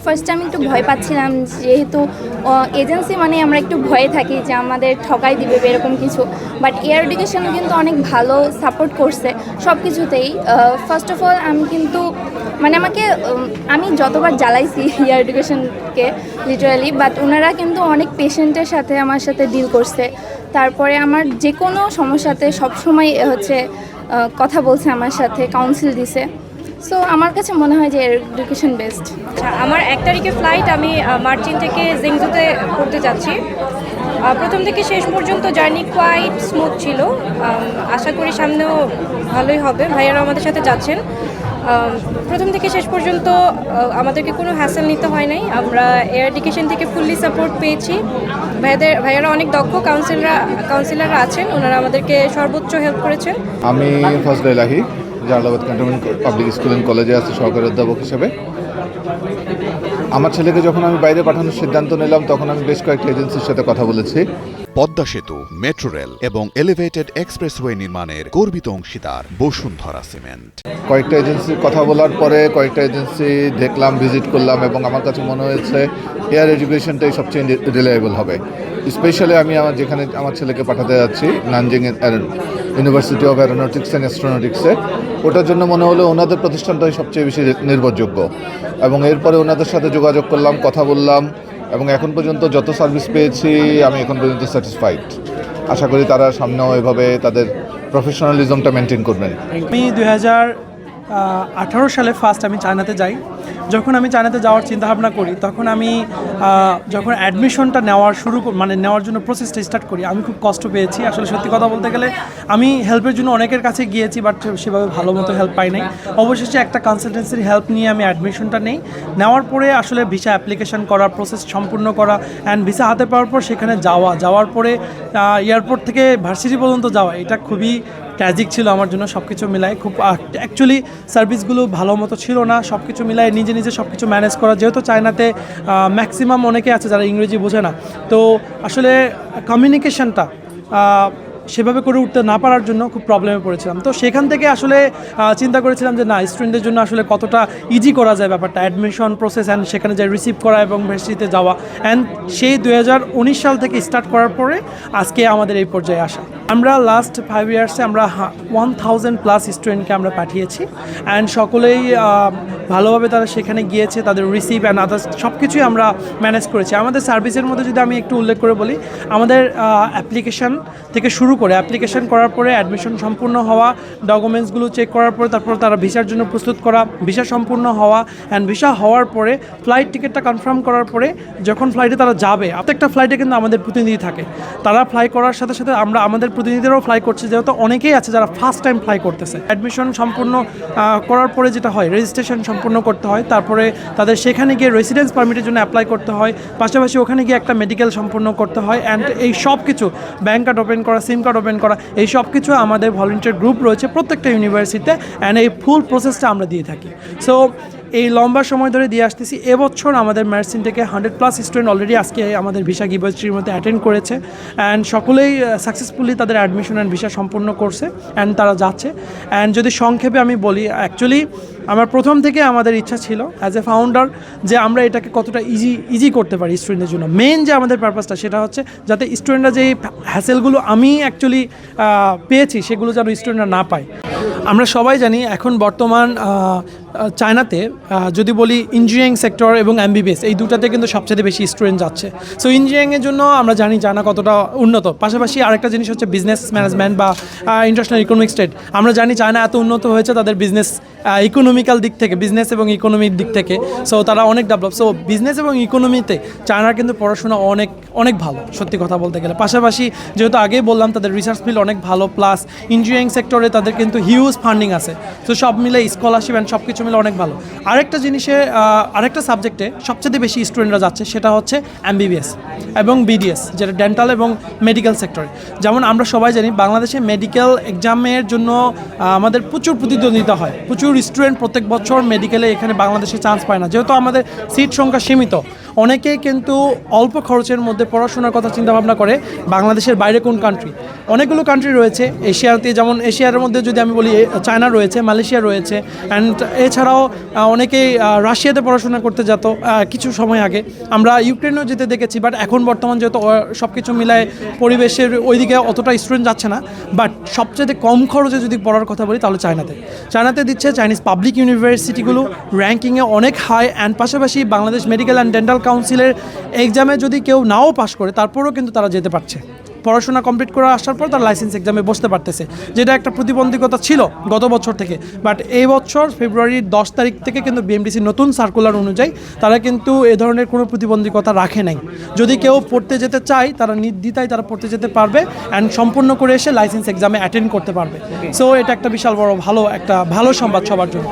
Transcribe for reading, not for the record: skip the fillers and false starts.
First আমি একটু ভয় পাচ্ছিলাম, যেহেতু এজেন্সি মানে আমরা একটু ভয়ে থাকি যে আমাদের ঠকাই দিবে এরকম কিছু। বাট এয়ার এডুকেশন কিন্তু অনেক ভালো সাপোর্ট করছে সব কিছুতেই। ফার্স্ট অফ অল আমি কিন্তু মানে আমি যতবার জ্বালাইছি এয়ার এডুকেশনকে লিটারালি, বাট ওনারা কিন্তু অনেক পেশেন্টের সাথে আমার সাথে ডিল করছে। তারপরে আমার যে কোনো সমস্যাতে সবসময় কথা বলছে আমার সাথে, কাউন্সিল দিছে। সো আমার কাছে মনে হয় যে এডুকেশন বেস্ট। আচ্ছা, আমার 1 তারিখে ফ্লাইট, আমি মার্চিন থেকে জিংজুতে করতে যাচ্ছি। প্রথম থেকে শেষ পর্যন্ত জার্নি কোয়াইট স্মুথ ছিল। আশা করি সামনেও ভালোই হবে। ভাইয়ারা আমাদের সাথে যাচ্ছেন। প্রথম থেকে শেষ পর্যন্ত আমাদেরকে কোনো হ্যাসেল নিতে হয় নাই। আমরা এয়ার এডুকেশন থেকে ফুললি সাপোর্ট পেয়েছি। ভাইয়ারা অনেক দক্ষ কাউন্সিলাররা আছেন, ওনারা আমাদেরকে সর্বোচ্চ হেল্প করেছেন। আমি ফজলে ইলাহি, Jalalabad cantonment public school and কলেজে আছি সহকারী অধ্যাপক হিসেবে। আমার ছেলেকে যখন আমি বাইরে পাঠানোর সিদ্ধান্ত নিলাম, তখন আমি বেশ কয়েকটি এজেন্সির সাথে কথা বলেছি। পদ্মা সেতু, মেট্রো রেল এবং এলিভেটেড এক্সপ্রেসওয়ে নির্মাণের গর্বিত অংশীদার বসুন্ধরা সিমেন্ট। কয়েকটা এজেন্সির কথা বলার পরে কয়েকটা এজেন্সি দেখলাম, ভিজিট করলাম, এবং আমার কাছে মনে হয়েছে এয়ার এডুকেশনটাই সবচেয়ে রিলায়েবল হবে। স্পেশালি আমি যেখানে আমার ছেলেকে পাঠাতে যাচ্ছি, Nanjing University of Aeronautics and অ্যাস্ট্রোনটিক্সে, ওটার জন্য মনে হলো ওনাদের প্রতিষ্ঠানটাই সবচেয়ে বেশি নির্ভরযোগ্য। এবং এরপরে ওনাদের সাথে যোগাযোগ করলাম, কথা বললাম, এবং এখন পর্যন্ত যত সার্ভিস পেয়েছি আমি এখন পর্যন্ত স্যাটিসফাইড। আশা করি তারা সামনেও এভাবে তাদের প্রফেশনালিজমটা মেনটেন করবেন। আমি 2018 সালে ফার্স্ট আমি চায়নাতে যাই। যখন আমি চায়নাতে যাওয়ার চিন্তাভাবনা করি, তখন আমি যখন অ্যাডমিশনটা নেওয়ার জন্য প্রসেসটা স্টার্ট করি, আমি খুব কষ্ট পেয়েছি। আসলে সত্যি কথা বলতে গেলে আমি হেল্পের জন্য অনেকের কাছে গিয়েছি, বাট সেভাবে ভালো মতো হেল্প পাই নাই। অবশেষে একটা কনসালটেন্সির হেল্প নিয়ে আমি অ্যাডমিশনটা নেওয়ার পরে আসলে ভিসা অ্যাপ্লিকেশন করা, প্রসেস সম্পূর্ণ করা, অ্যান্ড ভিসা হাতে পাওয়ার পর সেখানে যাওয়ার পরে এয়ারপোর্ট থেকে ভার্সিটি পর্যন্ত যাওয়া, এটা খুবই ট্র্যাজিক ছিল আমার জন্য। সব কিছু মিলায় খুব অ্যাকচুয়ালি সার্ভিসগুলো ভালো মতো ছিল না। সব কিছু মিলায় নিজে সব কিছু ম্যানেজ করা, যেহেতু চায়নাতে ম্যাক্সিমাম অনেকে আছে যারা ইংরেজি বোঝে না, তো আসলে কমিউনিকেশনটা সেভাবে করে উঠতে না পারার জন্য খুব প্রবলেমে পড়েছিলাম। তো সেখান থেকে আসলে চিন্তা করেছিলাম যে না, স্টুডেন্টদের জন্য আসলে কতটা ইজি করা যায় ব্যাপারটা, অ্যাডমিশন প্রসেস অ্যান্ড সেখানে যে রিসিভ করা এবং ভার্সিটিতে যাওয়া। অ্যান্ড সেই 2019 সাল থেকে স্টার্ট করার পরে আজকে আমাদের এই পর্যায়ে আসা। আমরা লাস্ট 5 ইয়ার্সে আমরা 1000+ স্টুডেন্টকে আমরা পাঠিয়েছি, অ্যান্ড সকলেই ভালোভাবে তারা সেখানে গিয়েছে, তাদের রিসিভ অ্যান্ড আদার্স সব কিছুই আমরা ম্যানেজ করেছি। আমাদের সার্ভিসের মধ্যে যদি আমি একটু উল্লেখ করে বলি, আমাদের অ্যাপ্লিকেশন থেকে শুরু করে অ্যাপ্লিকেশন করার পরে অ্যাডমিশন সম্পূর্ণ হওয়া, ডকুমেন্টসগুলো চেক করার পরে তারপর তারা ভিসার জন্য প্রস্তুত করা, ভিসা সম্পূর্ণ হওয়া, অ্যান্ড ভিসা হওয়ার পরে ফ্লাইট টিকিটটা কনফার্ম করার পরে যখন ফ্লাইটে তারা যাবে, প্রত্যেকটা ফ্লাইটে কিন্তু আমাদের প্রতিনিধি থাকে। তারা ফ্লাই করার সাথে সাথে আমরা আমাদের প্রতিনিধিরাও ফ্লাই করছে, যেহেতু অনেকেই আছে যারা ফার্স্ট টাইম ফ্লাই করতেছে। অ্যাডমিশন সম্পূর্ণ করার পরে যেটা হয়, রেজিস্ট্রেশন সম্পূর্ণ করতে হয়, তারপরে তাদের সেখানে গিয়ে রেসিডেন্স পারমিটের জন্য অ্যাপ্লাই করতে হয়, পাশাপাশি ওখানে গিয়ে একটা মেডিকেল সম্পূর্ণ করতে হয়, অ্যান্ড এই সব কিছু ব্যাঙ্ক কার্ড ওপেন করা, সিম কার্ড ওপেন করা, এই সব কিছু আমাদের ভলেন্টিয়ার গ্রুপ রয়েছে প্রত্যেকটা ইউনিভার্সিটিতে, অ্যান্ড এই ফুল প্রসেসটা আমরা দিয়ে থাকি। সো এই লম্বা সময় ধরে দিয়ে আসতেছি। এবছর আমাদের মার্চিন থেকে 100+ স্টুডেন্ট অলরেডি আজকে আমাদের ভিসা গিভার্সিটির মধ্যে অ্যাটেন্ড করেছে, অ্যান্ড সকলেই সাকসেসফুলি তাদের অ্যাডমিশন অ্যান্ড ভিসা সম্পূর্ণ করছে, অ্যান্ড তারা যাচ্ছে। অ্যান্ড যদি সংক্ষেপে আমি বলি, অ্যাকচুয়ালি আমার প্রথম থেকে আমাদের ইচ্ছা ছিল অ্যাজ এ ফাউন্ডার যে আমরা এটাকে কতটা ইজি করতে পারি স্টুডেন্টের জন্য। মেন যে আমাদের পারপাসটা সেটা হচ্ছে যাতে স্টুডেন্টরা যে হ্যাসেলগুলো আমি অ্যাকচুয়ালি পেয়েছি সেগুলো যেন স্টুডেন্টরা না পায়। আমরা সবাই জানি এখন বর্তমান চায়নাতে যদি বলি ইঞ্জিনিয়ারিং সেক্টর এবং MBBS এই দুটাতে কিন্তু সবচেয়ে বেশি স্টুডেন্ট যাচ্ছে। সো ইঞ্জিনিয়ারিংয়ের জন্য আমরা জানি চায়না কতটা উন্নত। পাশাপাশি আরেকটা জিনিস হচ্ছে বিজনেস ম্যানেজমেন্ট বা ইন্টারন্যাশনাল ইকোনমিক স্টেট। আমরা জানি চায়না এত উন্নত হয়েছে তাদের বিজনেস ইকোনমিক্যাল দিক থেকে, বিজনেস এবং ইকোনমির দিক থেকে। সো তারা অনেক ডেভেলপ। সো বিজনেস এবং ইকোনমিতে চায়নার কিন্তু পড়াশোনা অনেক ভালো, সত্যি কথা বলতে গেলে। পাশাপাশি যেহেতু আগেই বললাম তাদের রিসার্চ ফিল্ড অনেক ভালো, প্লাস ইঞ্জিনিয়ারিং সেক্টরে তাদের কিন্তু হিউজ ফান্ডিং আছে। সো সব মিলে স্কলারশিপ অ্যান্ড সব কিছু মিলে অনেক ভালো। আরেকটা জিনিসে আরেকটা সাবজেক্টে সবচেয়ে বেশি স্টুডেন্টরা যাচ্ছে সেটা হচ্ছে MBBS এবং BDS, যেটা ডেন্টাল এবং মেডিকেল সেক্টরে। যেমন আমরা সবাই জানি বাংলাদেশে মেডিকেল এক্সামের জন্য আমাদের প্রচুর প্রতিদ্বন্দ্বিতা হয়, প্রচুর স্টুডেন্ট প্রত্যেক বছর মেডিকেলে এখানে বাংলাদেশে চান্স পায় না, যেহেতু আমাদের সিট সংখ্যা সীমিত। অনেকেই কিন্তু অল্প খরচের মধ্যে পড়াশোনার কথা চিন্তাভাবনা করে বাংলাদেশের বাইরে কোন কান্ট্রি, অনেকগুলো কান্ট্রি রয়েছে এশিয়াতে, যেমন এশিয়ার মধ্যে যদি আমি বলি চায়না রয়েছে, মালয়েশিয়া রয়েছে, অ্যান্ড এছাড়াও অনেকেই রাশিয়াতে পড়াশোনা করতে যেত কিছু সময় আগে। আমরা ইউক্রেনেও যেতে দেখেছি, বাট এখন বর্তমান যেহেতু সব কিছু মিলায় পরিবেশের ওইদিকে অতটা স্টুডেন্ট যাচ্ছে না। বাট সবচেয়ে কম খরচে যদি পড়ার কথা বলি তাহলে চায়নাতে দিচ্ছে। চাইনিজ পাবলিক ইউনিভার্সিটিগুলো র্যাঙ্কিংয়ে অনেক হাই, অ্যান্ড পাশাপাশি বাংলাদেশ মেডিকেল অ্যান্ড ডেন্টাল কাউন্সিলের এক্সামে যদি কেউ নাও পাশ করে তারপরেও কিন্তু তারা যেতে পারছে। পড়াশোনা কমপ্লিট করে আসার পর তার লাইসেন্স এক্সামে বসতে পারতেছে, যেটা একটা প্রতিবন্ধকতা ছিল গত বছর থেকে। বাট এই বছর ফেব্রুয়ারির 10 তারিখ থেকে কিন্তু বিএমডিসি নতুন সার্কুলার অনুযায়ী তারা কিন্তু এ ধরনের কোনো প্রতিবন্ধকতা রাখে নাই। যদি কেউ পড়তে যেতে চায় তারা নির্দ্বিধায় তারা পড়তে যেতে পারবে, অ্যান্ড সম্পূর্ণ করে এসে লাইসেন্স এক্সামে অ্যাটেন্ড করতে পারবে। সো এটা একটা বিশাল বড় ভালো সংবাদ সবার জন্য।